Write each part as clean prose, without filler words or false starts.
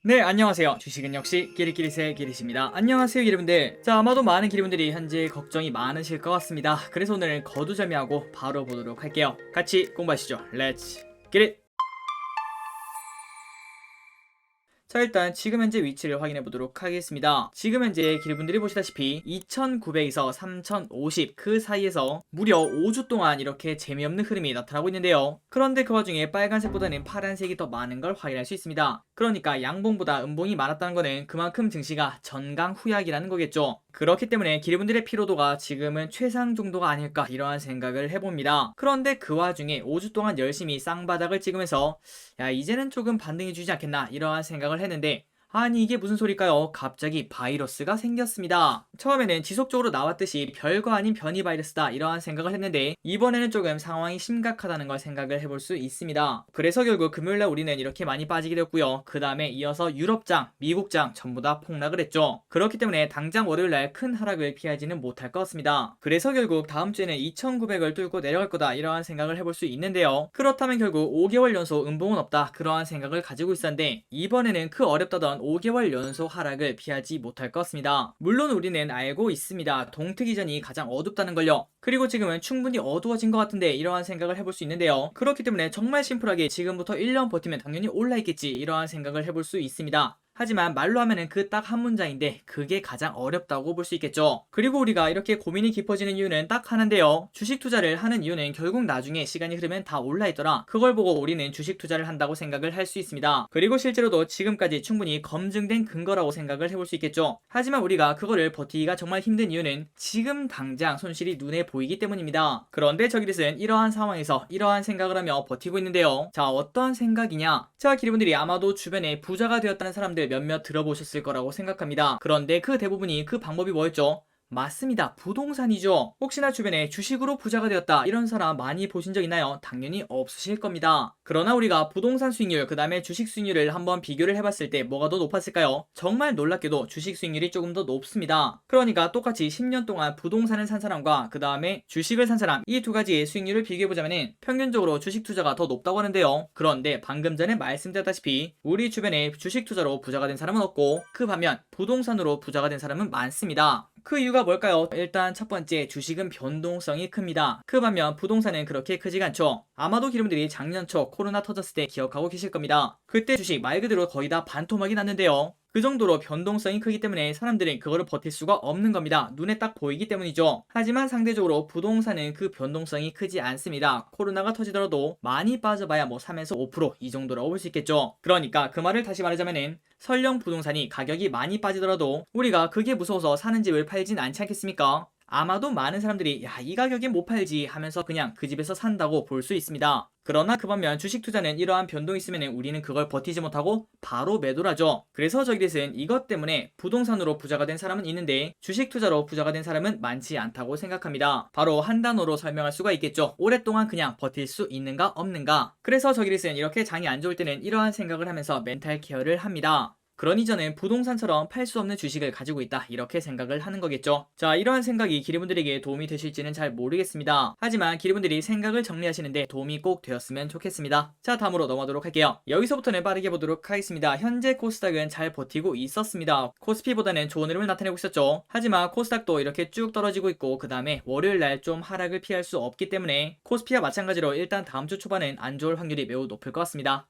네, 안녕하세요. 주식은 역시 끼리끼리새 끼리십니다. 안녕하세요, 여러분들. 자, 아마도 많은 기리분들이 현재 걱정이 많으실 것 같습니다. 그래서 오늘 거두절미하고 바로 보도록 할게요. 같이 공부하시죠. 렛츠 기릿! 자, 일단 지금 현재 위치를 확인해 보도록 하겠습니다. 지금 현재 길분들이 보시다시피 2900에서 3050 그 사이에서 무려 5주 동안 이렇게 재미없는 흐름이 나타나고 있는데요. 그런데 그 와중에 빨간색보다는 파란색이 더 많은 걸 확인할 수 있습니다. 그러니까 양봉보다 음봉이 많았다는 거는 그만큼 증시가 전강후약이라는 거겠죠. 그렇기 때문에 길분들의 피로도가 지금은 최상 정도가 아닐까 이러한 생각을 해봅니다. 그런데 그 와중에 5주 동안 열심히 쌍바닥을 찍으면서 야, 이제는 조금 반등해주지 않겠나 이러한 생각을 했는데, 아니 이게 무슨 소리일까요? 갑자기 바이러스가 생겼습니다. 처음에는 지속적으로 나왔듯이 별거 아닌 변이 바이러스다 이러한 생각을 했는데, 이번에는 조금 상황이 심각하다는 걸 생각을 해볼 수 있습니다. 그래서 결국 금요일날 우리는 이렇게 많이 빠지게 됐고요. 그 다음에 이어서 유럽장, 미국장 전부 다 폭락을 했죠. 그렇기 때문에 당장 월요일날 큰 하락을 피하지는 못할 것 같습니다. 그래서 결국 다음 주에는 2900을 뚫고 내려갈 거다 이러한 생각을 해볼 수 있는데요. 그렇다면 결국 5개월 연속 음봉은 없다 그러한 생각을 가지고 있었는데, 이번에는 그 어렵다던 5개월 연속 하락을 피하지 못할 것 같습니다. 물론 우리는 알고 있습니다. 동특이전이 가장 어둡다는 걸요. 그리고 지금은 충분히 어두워진 것 같은데 이러한 생각을 해볼 수 있는데요. 그렇기 때문에 정말 심플하게 지금부터 1년 버티면 당연히 올라있겠지 이러한 생각을 해볼 수 있습니다. 하지만 말로 하면은 그 딱 한 문장인데 그게 가장 어렵다고 볼 수 있겠죠. 그리고 우리가 이렇게 고민이 깊어지는 이유는 딱 하나인데요. 주식 투자를 하는 이유는 결국 나중에 시간이 흐르면 다 올라있더라. 그걸 보고 우리는 주식 투자를 한다고 생각을 할 수 있습니다. 그리고 실제로도 지금까지 충분히 검증된 근거라고 생각을 해볼 수 있겠죠. 하지만 우리가 그거를 버티기가 정말 힘든 이유는 지금 당장 손실이 눈에 보이기 때문입니다. 그런데 저기릿은 이러한 상황에서 이러한 생각을 하며 버티고 있는데요. 자, 어떤 생각이냐? 자, 기리분들이 아마도 주변에 부자가 되었다는 사람들 몇몇 들어보셨을 거라고 생각합니다. 그런데 그 대부분이 그 방법이 뭐였죠? 맞습니다. 부동산이죠. 혹시나 주변에 주식으로 부자가 되었다 이런 사람 많이 보신 적 있나요? 당연히 없으실 겁니다. 그러나 우리가 부동산 수익률 그 다음에 주식 수익률을 한번 비교를 해봤을 때 뭐가 더 높았을까요? 정말 놀랍게도 주식 수익률이 조금 더 높습니다. 그러니까 똑같이 10년 동안 부동산을 산 사람과 그 다음에 주식을 산 사람 이 두 가지의 수익률을 비교해보자면 평균적으로 주식 투자가 더 높다고 하는데요. 그런데 방금 전에 말씀드렸다시피 우리 주변에 주식 투자로 부자가 된 사람은 없고, 그 반면 부동산으로 부자가 된 사람은 많습니다. 그 이유가 뭘까요? 일단 첫 번째, 주식은 변동성이 큽니다. 그 반면 부동산은 그렇게 크지가 않죠. 아마도 기름들이 작년 초 코로나 터졌을 때 기억하고 계실 겁니다. 그때 주식 말 그대로 거의 다 반토막이 났는데요. 그 정도로 변동성이 크기 때문에 사람들은 그거를 버틸 수가 없는 겁니다. 눈에 딱 보이기 때문이죠. 하지만 상대적으로 부동산은 그 변동성이 크지 않습니다. 코로나가 터지더라도 많이 빠져봐야 뭐 3에서 5%이 정도라고 볼 수 있겠죠. 그러니까 그 말을 다시 말하자면은 설령 부동산이 가격이 많이 빠지더라도 우리가 그게 무서워서 사는 집을 팔진 않지 않겠습니까? 아마도 많은 사람들이 야, 이 가격에 못 팔지 하면서 그냥 그 집에서 산다고 볼 수 있습니다. 그러나 그 반면 주식 투자는 이러한 변동이 있으면 우리는 그걸 버티지 못하고 바로 매도를 하죠. 그래서 저기릿은 이것 때문에 부동산으로 부자가 된 사람은 있는데 주식 투자로 부자가 된 사람은 많지 않다고 생각합니다. 바로 한 단어로 설명할 수가 있겠죠. 오랫동안 그냥 버틸 수 있는가 없는가. 그래서 저기릿은 이렇게 장이 안 좋을 때는 이러한 생각을 하면서 멘탈 케어를 합니다. 그러니 저는 부동산처럼 팔 수 없는 주식을 가지고 있다 이렇게 생각을 하는 거겠죠. 자, 이러한 생각이 기리분들에게 도움이 되실지는 잘 모르겠습니다. 하지만 기리분들이 생각을 정리하시는데 도움이 꼭 되었으면 좋겠습니다. 자, 다음으로 넘어가도록 할게요. 여기서부터는 빠르게 보도록 하겠습니다. 현재 코스닥은 잘 버티고 있었습니다. 코스피보다는 좋은 흐름을 나타내고 있었죠. 하지만 코스닥도 이렇게 쭉 떨어지고 있고, 그 다음에 월요일날 좀 하락을 피할 수 없기 때문에 코스피와 마찬가지로 일단 다음 주 초반은 안 좋을 확률이 매우 높을 것 같습니다.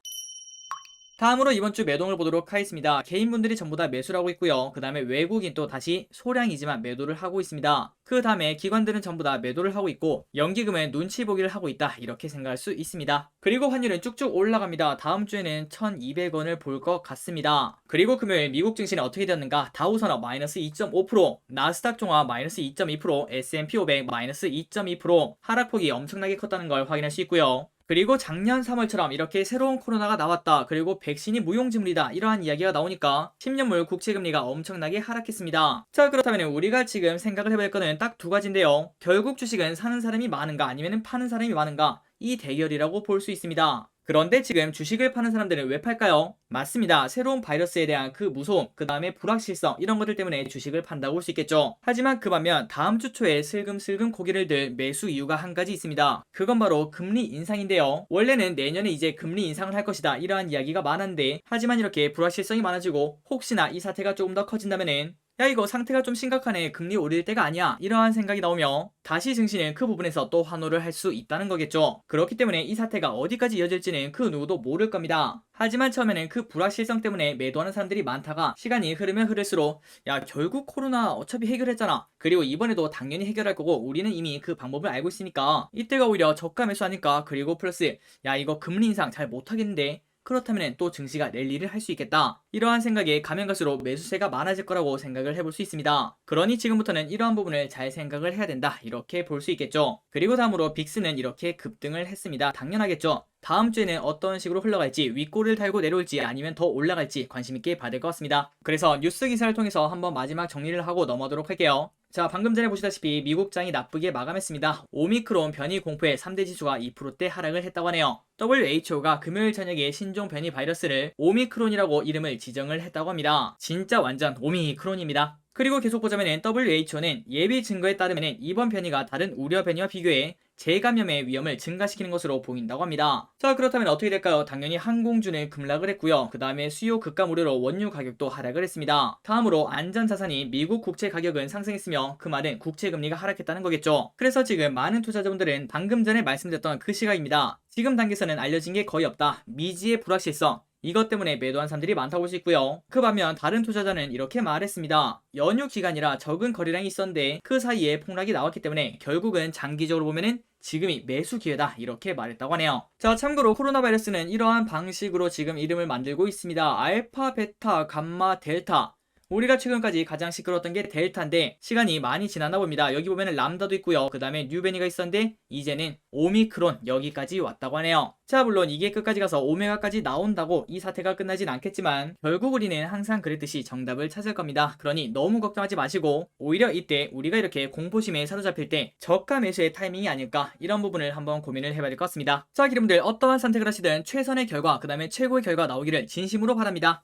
다음으로 이번 주 매동을 보도록 하겠습니다. 개인분들이 전부 다 매수를 하고 있고요. 그 다음에 외국인 또 다시 소량이지만 매도를 하고 있습니다. 그 다음에 기관들은 전부 다 매도를 하고 있고, 연기금은 눈치 보기를 하고 있다 이렇게 생각할 수 있습니다. 그리고 환율은 쭉쭉 올라갑니다. 다음 주에는 1200원을 볼 것 같습니다. 그리고 금요일 미국 증시는 어떻게 되었는가? 다우선업 마이너스 2.5%, 나스닥 종합 마이너스 2.2%, S&P 500 마이너스 2.2%, 하락폭이 엄청나게 컸다는 걸 확인할 수 있고요. 그리고 작년 3월처럼 이렇게 새로운 코로나가 나왔다, 그리고 백신이 무용지물이다 이러한 이야기가 나오니까 10년물 국채금리가 엄청나게 하락했습니다. 자, 그렇다면 우리가 지금 생각을 해볼 거는 딱 두 가지인데요. 결국 주식은 사는 사람이 많은가 아니면 파는 사람이 많은가, 이 대결이라고 볼 수 있습니다. 그런데 지금 주식을 파는 사람들은 왜 팔까요? 맞습니다. 새로운 바이러스에 대한 그 무서움, 그 다음에 불확실성 이런 것들 때문에 주식을 판다고 볼 수 있겠죠. 하지만 그 반면 다음 주 초에 슬금슬금 고개를 들 매수 이유가 한 가지 있습니다. 그건 바로 금리 인상인데요. 원래는 내년에 이제 금리 인상을 할 것이다 이러한 이야기가 많았는데 하지만 이렇게 불확실성이 많아지고 혹시나 이 사태가 조금 더 커진다면은 야 이거 상태가 좀 심각하네 금리 오를 때가 아니야 이러한 생각이 나오며 다시 증시는 그 부분에서 또 환호를 할 수 있다는 거겠죠. 그렇기 때문에 이 사태가 어디까지 이어질지는 그 누구도 모를 겁니다. 하지만 처음에는 그 불확실성 때문에 매도하는 사람들이 많다가 시간이 흐르면 흐를수록 야 결국 코로나 어차피 해결했잖아 그리고 이번에도 당연히 해결할 거고 우리는 이미 그 방법을 알고 있으니까 이때가 오히려 저가 매수하니까 그리고 플러스 야 이거 금리 인상 잘 못하겠는데 그렇다면 또 증시가 랠리를 할 수 있겠다. 이러한 생각에 가면 갈수록 매수세가 많아질 거라고 생각을 해볼 수 있습니다. 그러니 지금부터는 이러한 부분을 잘 생각을 해야 된다. 이렇게 볼 수 있겠죠. 그리고 다음으로 빅스는 이렇게 급등을 했습니다. 당연하겠죠. 다음 주에는 어떤 식으로 흘러갈지 윗골을 달고 내려올지 아니면 더 올라갈지 관심있게 봐야 될 것 같습니다. 그래서 뉴스 기사를 통해서 한번 마지막 정리를 하고 넘어가도록 할게요. 자 방금 전에 보시다시피 미국장이 나쁘게 마감했습니다. 오미크론 변이 공포에 3대 지수가 2%대 하락을 했다고 하네요. WHO가 금요일 저녁에 신종 변이 바이러스를 오미크론이라고 이름을 지정을 했다고 합니다. 진짜 완전 오미크론입니다. 그리고 계속 보자면 WHO는 예비 증거에 따르면 이번 변이가 다른 우려 변이와 비교해 재감염의 위험을 증가시키는 것으로 보인다고 합니다. 자 그렇다면 어떻게 될까요? 당연히 항공주는 급락을 했고요. 그 다음에 수요 급감 우려로 원유 가격도 하락을 했습니다. 다음으로 안전자산이 미국 국채 가격은 상승했으며 그 말은 국채금리가 하락했다는 거겠죠. 그래서 지금 많은 투자자분들은 방금 전에 말씀드렸던 그 시각입니다. 지금 단계에서는 알려진 게 거의 없다. 미지의 불확실성 이것 때문에 매도한 사람들이 많다고 볼 수 있고요. 그 반면 다른 투자자는 이렇게 말했습니다. 연휴 기간이라 적은 거래량이 있었는데 그 사이에 폭락이 나왔기 때문에 결국은 장기적으로 보면은 지금이 매수 기회다 이렇게 말했다고 하네요. 자 참고로 코로나 바이러스는 이러한 방식으로 지금 이름을 만들고 있습니다. 알파, 베타, 감마, 델타 우리가 최근까지 가장 시끄러웠던 게 델타인데 시간이 많이 지났나 봅니다. 여기 보면 람다도 있고요. 그 다음에 뉴베니가 있었는데 이제는 오미크론 여기까지 왔다고 하네요. 자 물론 이게 끝까지 가서 오메가까지 나온다고 이 사태가 끝나진 않겠지만 결국 우리는 항상 그랬듯이 정답을 찾을 겁니다. 그러니 너무 걱정하지 마시고 오히려 이때 우리가 이렇게 공포심에 사로잡힐 때 저가 매수의 타이밍이 아닐까 이런 부분을 한번 고민을 해봐야 될 것 같습니다. 자 여러분들 어떠한 선택을 하시든 최선의 결과 그 다음에 최고의 결과 나오기를 진심으로 바랍니다.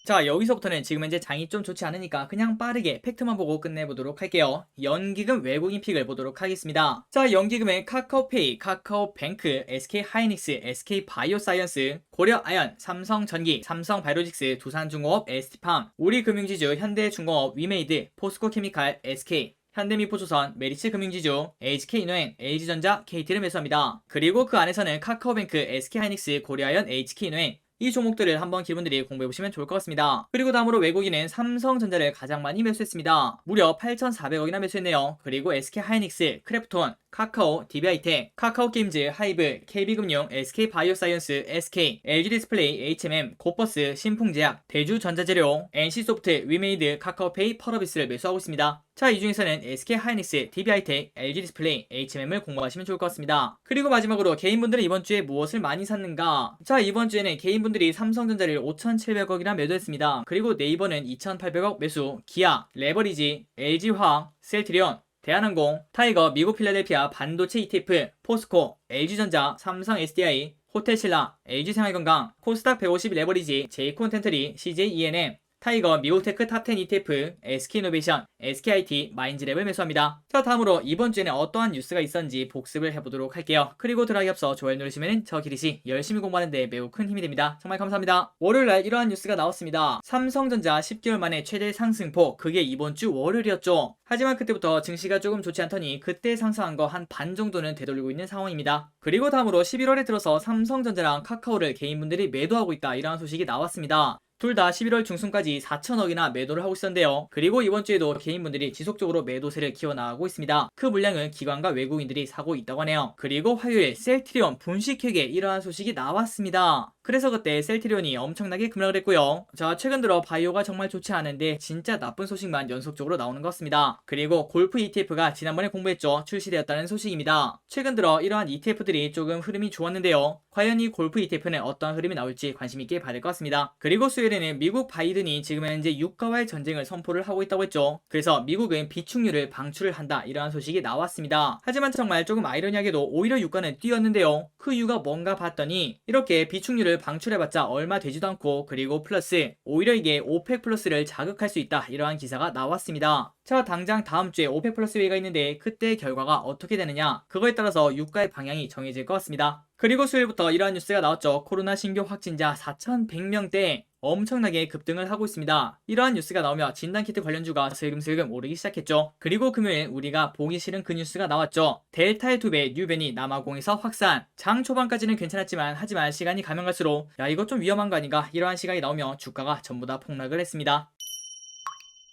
자 여기서부터는 지금 현재 장이 좀 좋지 않으니까 그냥 빠르게 팩트만 보고 끝내보도록 할게요. 연기금 외국인 픽을 보도록 하겠습니다. 자 연기금은 카카오페이, 카카오뱅크, SK하이닉스, SK바이오사이언스, 고려아연, 삼성전기, 삼성바이오로직스, 두산중공업, ST팜, 우리금융지주, 현대중공업, 위메이드, 포스코케미칼, SK 현대미포조선, 메리츠금융지주, HK이노행, LG전자, KT를 매수합니다. 그리고 그 안에서는 카카오뱅크, SK하이닉스, 고려아연, HK이노행 이 종목들을 한번 기분들이 공부해보시면 좋을 것 같습니다. 그리고 다음으로 외국인은 삼성전자를 가장 많이 매수했습니다. 무려 8,400억이나 매수했네요. 그리고 SK하이닉스, 크래프톤, 카카오, DB하이텍, 카카오게임즈, 하이브, KB금융, SK바이오사이언스, SK, LG디스플레이, HMM, 고퍼스, 신풍제약, 대주전자재료, NC소프트, 위메이드, 카카오페이, 펄어비스를 매수하고 있습니다. 자, 이 중에서는 SK하이닉스, DB하이텍, LG디스플레이, HMM을 공부하시면 좋을 것 같습니다. 그리고 마지막으로 개인분들은 이번 주에 무엇을 많이 샀는가? 자, 이번 주에는 개인분들이 삼성전자를 5,700억이나 매도했습니다. 그리고 네이버는 2,800억 매수, 기아, 레버리지, LG화학, 셀트리온, 대한항공, 타이거, 미국 필라델피아, 반도체 ETF, 포스코, LG전자, 삼성 SDI, 호텔신라, LG생활건강, 코스닥 150 레버리지, 제이콘텐트리, CJENM, 타이거, 미국테크 탑10 ETF, SK이노베이션, SKIT, 마인즈랩을 매수합니다. 자 다음으로 이번 주에는 어떠한 뉴스가 있었는지 복습을 해보도록 할게요. 그리고 들어가기 앞서 좋아요 누르시면 저 기리시 열심히 공부하는데 매우 큰 힘이 됩니다. 정말 감사합니다. 월요일날 이러한 뉴스가 나왔습니다. 삼성전자 10개월 만에 최대 상승폭, 그게 이번 주 월요일이었죠. 하지만 그때부터 증시가 조금 좋지 않더니 그때 상승한 거 한 반 정도는 되돌리고 있는 상황입니다. 그리고 다음으로 11월에 들어서 삼성전자랑 카카오를 개인분들이 매도하고 있다 이러한 소식이 나왔습니다. 둘 다 11월 중순까지 4천억이나 매도를 하고 있었는데요. 그리고 이번 주에도 개인분들이 지속적으로 매도세를 키워나가고 있습니다. 그 물량은 기관과 외국인들이 사고 있다고 하네요. 그리고 화요일 셀트리온 분식회계 이러한 소식이 나왔습니다. 그래서 그때 셀트리온이 엄청나게 급락을 했고요. 자, 최근 들어 바이오가 정말 좋지 않은데 진짜 나쁜 소식만 연속적으로 나오는 것 같습니다. 그리고 골프 ETF가 지난번에 공부했죠. 출시되었다는 소식입니다. 최근 들어 이러한 ETF들이 조금 흐름이 좋았는데요. 과연 이 골프 ETF는 어떤 흐름이 나올지 관심 있게 봐야 될 것 같습니다. 그리고 수요일에는 미국 바이든이 지금 현재 유가와의 전쟁을 선포를 하고 있다고 했죠. 그래서 미국은 비축률을 방출을 한다, 이러한 소식이 나왔습니다. 하지만 정말 조금 아이러니하게도 오히려 유가는 뛰었는데요. 그 이유가 뭔가 봤더니 이렇게 비축률을 방출해봤자 얼마 되지도 않고, 그리고 플러스 오히려 이게 오펙 플러스를 자극할 수 있다, 이러한 기사가 나왔습니다. 자, 당장 다음 주에 오펙 플러스 회의가 있는데 그때 결과가 어떻게 되느냐, 그거에 따라서 유가의 방향이 정해질 것 같습니다. 그리고 수요일부터 이러한 뉴스가 나왔죠. 코로나 신규 확진자 4,100명대 엄청나게 급등을 하고 있습니다. 이러한 뉴스가 나오며 진단키트 관련주가 슬금슬금 오르기 시작했죠. 그리고 금요일 우리가 보기 싫은 그 뉴스가 나왔죠. 델타의 2배 뉴벤이 남아공에서 확산. 장 초반까지는 괜찮았지만 하지만 시간이 가면 갈수록 야, 이거 좀 위험한 거 아닌가, 이러한 시각이 나오며 주가가 전부 다 폭락을 했습니다.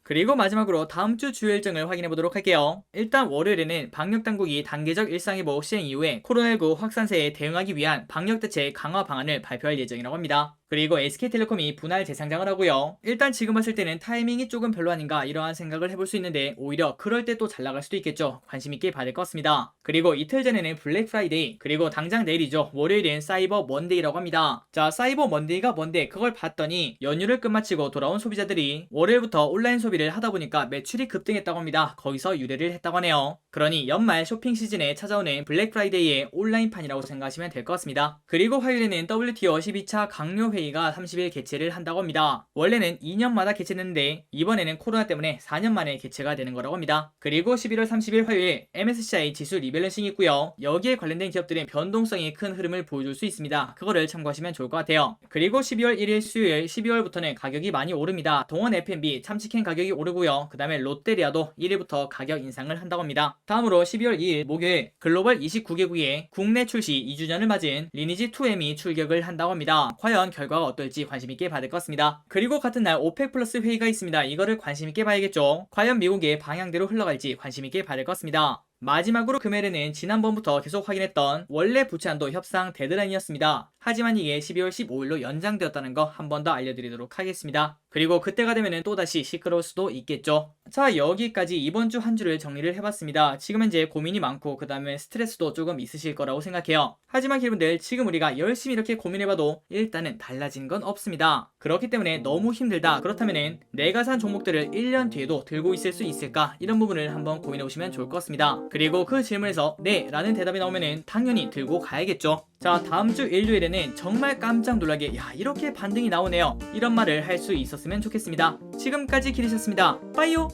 그리고 마지막으로 다음 주 주요 일정을 확인해 보도록 할게요. 일단 월요일에는 방역당국이 단계적 일상회복 시행 이후에 코로나19 확산세에 대응하기 위한 방역대책 강화 방안을 발표할 예정이라고 합니다. 그리고 SK텔레콤이 분할 재상장을 하고요. 일단 지금 봤을 때는 타이밍이 조금 별로 아닌가, 이러한 생각을 해볼 수 있는데 오히려 그럴 때 또 잘 나갈 수도 있겠죠. 관심 있게 봐야 될 것 같습니다. 그리고 이틀 전에는 블랙 프라이데이, 그리고 당장 내일이죠. 월요일엔 사이버 먼데이라고 합니다. 자, 사이버 먼데이가 뭔데, 그걸 봤더니 연휴를 끝마치고 돌아온 소비자들이 월요일부터 온라인 소비를 하다 보니까 매출이 급등했다고 합니다. 거기서 유래를 했다고 하네요. 그러니 연말 쇼핑 시즌에 찾아오는 블랙 프라이데이의 온라인판이라고 생각하시면 될 것 같습니다. 그리고 화요일에는 WTO 12차 강요 회의가 30일 개최를 한다고 합니다. 원래는 2년마다 개최했는데 이번에는 코로나 때문에 4년 만에 개최가 되는 거라고 합니다. 그리고 11월 30일 화요일 MSCI 지수 리밸런싱이 있고요. 여기에 관련된 기업들은 변동성이 큰 흐름을 보여줄 수 있습니다. 그거를 참고하시면 좋을 것 같아요. 그리고 12월 1일 수요일 12월부터는 가격이 많이 오릅니다. 동원 F&B 참치캔 가격이 오르고요. 그 다음에 롯데리아도 1일부터 가격 인상을 한다고 합니다. 다음으로 12월 2일 목요일 글로벌 29개국의 국내 출시 2주년을 맞은 리니지2M이 출격을 한다고 합니다. 과연 결과가 어떨지 관심 있게 봐야 될 것 같습니다. 그리고 같은 날 오펙 플러스 회의가 있습니다. 이거를 관심 있게 봐야겠죠. 과연 미국의 방향대로 흘러갈지 관심 있게 봐야 될 것 같습니다. 마지막으로 금요일에는 지난번부터 계속 확인했던 원래 부채한도 협상 데드라인이었습니다. 하지만 이게 12월 15일로 연장되었다는 거 한 번 더 알려드리도록 하겠습니다. 그리고 그때가 되면은 또다시 시끄러울 수도 있겠죠. 자, 여기까지 이번 주 한 주를 정리를 해봤습니다. 지금 현재 고민이 많고 그 다음에 스트레스도 조금 있으실 거라고 생각해요. 하지만 여러분들, 지금 우리가 열심히 이렇게 고민해봐도 일단은 달라진 건 없습니다. 그렇기 때문에 너무 힘들다, 그렇다면은 내가 산 종목들을 1년 뒤에도 들고 있을 수 있을까, 이런 부분을 한번 고민해 보시면 좋을 것 같습니다. 그리고 그 질문에서 네 라는 대답이 나오면은 당연히 들고 가야겠죠. 자, 다음 주 일요일에는 정말 깜짝 놀라게 야, 이렇게 반등이 나오네요, 이런 말을 할 수 있었으면 좋겠습니다. 지금까지 기리셨습니다. 빠이요.